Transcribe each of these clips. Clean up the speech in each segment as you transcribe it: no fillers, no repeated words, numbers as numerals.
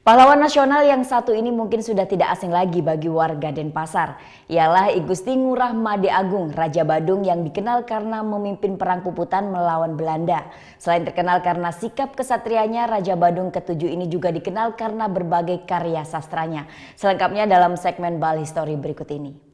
Pahlawan nasional yang satu ini mungkin sudah tidak asing lagi bagi warga Denpasar. Ialah I Gusti Ngurah Made Agung, Raja Badung yang dikenal karena memimpin perang puputan melawan Belanda. Selain terkenal karena sikap kesatrianya, Raja Badung ke-7 ini juga dikenal karena berbagai karya sastranya. Selengkapnya dalam segmen Bali Story berikut ini.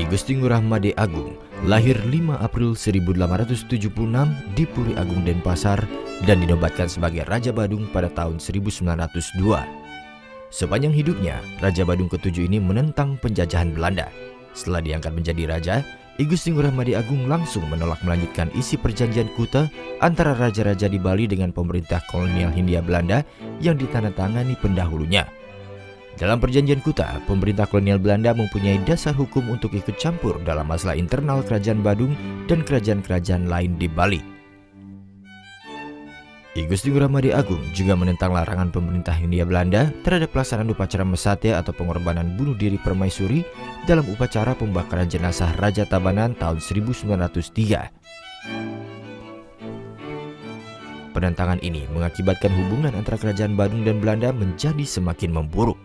I Gusti Ngurah Made Agung lahir 5 April 1876 di Puri Agung Denpasar dan dinobatkan sebagai Raja Badung pada tahun 1902. Sepanjang hidupnya, Raja Badung ke-7 ini menentang penjajahan Belanda. Setelah diangkat menjadi raja, I Gusti Ngurah Made Agung langsung menolak melanjutkan isi perjanjian Kuta antara raja-raja di Bali dengan pemerintah kolonial Hindia Belanda yang ditandatangani pendahulunya. Dalam perjanjian Kuta, pemerintah kolonial Belanda mempunyai dasar hukum untuk ikut campur dalam masalah internal kerajaan Badung dan kerajaan-kerajaan lain di Bali. I Gusti Ngurah Made Agung juga menentang larangan pemerintah Hindia Belanda terhadap pelaksanaan upacara mesate atau pengorbanan bunuh diri permaisuri dalam upacara pembakaran jenazah Raja Tabanan tahun 1903. Penentangan ini mengakibatkan hubungan antara kerajaan Badung dan Belanda menjadi semakin memburuk.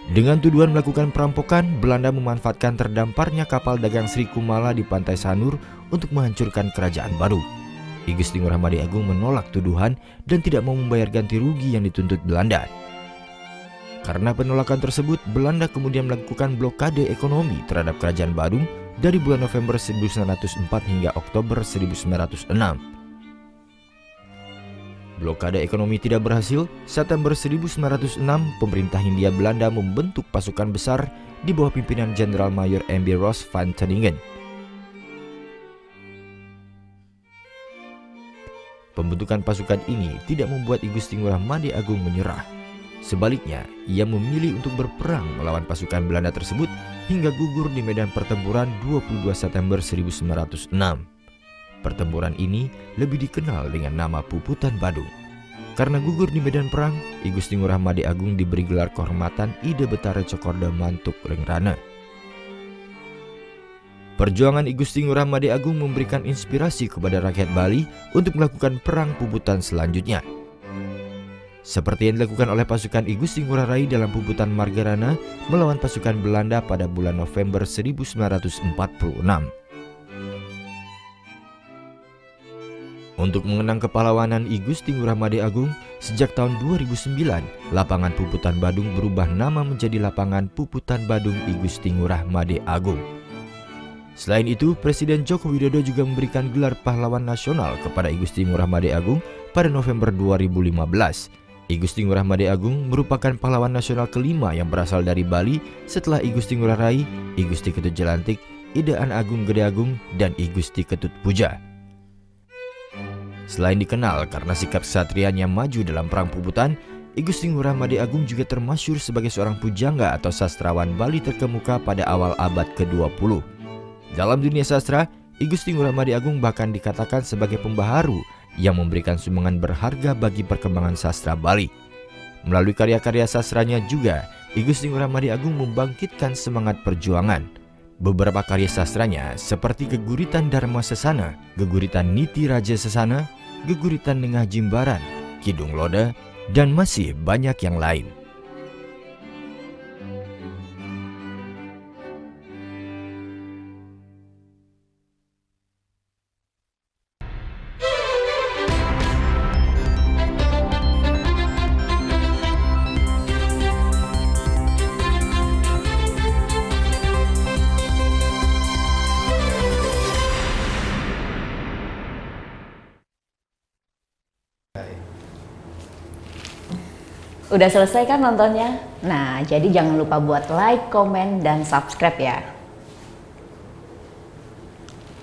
Dengan tuduhan melakukan perampokan, Belanda memanfaatkan terdamparnya kapal dagang Sri Kumala di pantai Sanur untuk menghancurkan kerajaan Badung. I Gusti Ngurah Made Agung menolak tuduhan dan tidak mau membayar ganti rugi yang dituntut Belanda. Karena penolakan tersebut, Belanda kemudian melakukan blokade ekonomi terhadap kerajaan Badung dari bulan November 1904 hingga Oktober 1906. Blokade ekonomi tidak berhasil. September 1906, pemerintah Hindia Belanda membentuk pasukan besar di bawah pimpinan Jenderal Mayor M.B. Ross van Teningen. Pembentukan pasukan ini tidak membuat I Gusti Ngurah Made Agung menyerah. Sebaliknya, ia memilih untuk berperang melawan pasukan Belanda tersebut hingga gugur di medan pertempuran 22 September 1906. Pertempuran ini lebih dikenal dengan nama Puputan Badung. Karena gugur di medan perang, I Gusti Ngurah Made Agung diberi gelar kehormatan Ide Betara Cokorda Mantuk Lengrana. Perjuangan I Gusti Ngurah Made Agung memberikan inspirasi kepada rakyat Bali untuk melakukan perang puputan selanjutnya. Seperti yang dilakukan oleh pasukan I Gusti Ngurah Rai dalam Puputan Margarana melawan pasukan Belanda pada bulan November 1946. Untuk mengenang kepahlawanan I Gusti Ngurah Made Agung, sejak tahun 2009, lapangan Puputan Badung berubah nama menjadi lapangan Puputan Badung I Gusti Ngurah Made Agung. Selain itu, Presiden Joko Widodo juga memberikan gelar pahlawan nasional kepada I Gusti Ngurah Made Agung pada November 2015. I Gusti Ngurah Made Agung merupakan pahlawan nasional kelima yang berasal dari Bali setelah I Gusti Ngurah Rai, I Gusti Ketut Jelantik, Idaan Agung Gede Agung, dan I Gusti Ketut Puja. Selain dikenal karena sikap kesatriannya maju dalam perang puputan, I Gusti Ngurah Made Agung juga termasyhur sebagai seorang pujangga atau sastrawan Bali terkemuka pada awal abad ke-20. Dalam dunia sastra, I Gusti Ngurah Made Agung bahkan dikatakan sebagai pembaharu yang memberikan sumbangan berharga bagi perkembangan sastra Bali. Melalui karya-karya sastranya juga, I Gusti Ngurah Made Agung membangkitkan semangat perjuangan. Beberapa karya sastranya seperti Geguritan Dharma Sesana, Geguritan Niti Raja Sesana, Geguritan Nengah Jimbaran, Kidung Loda, dan masih banyak yang lain. Udah selesai kan nontonnya? Nah, jadi jangan lupa buat like, komen, dan subscribe ya.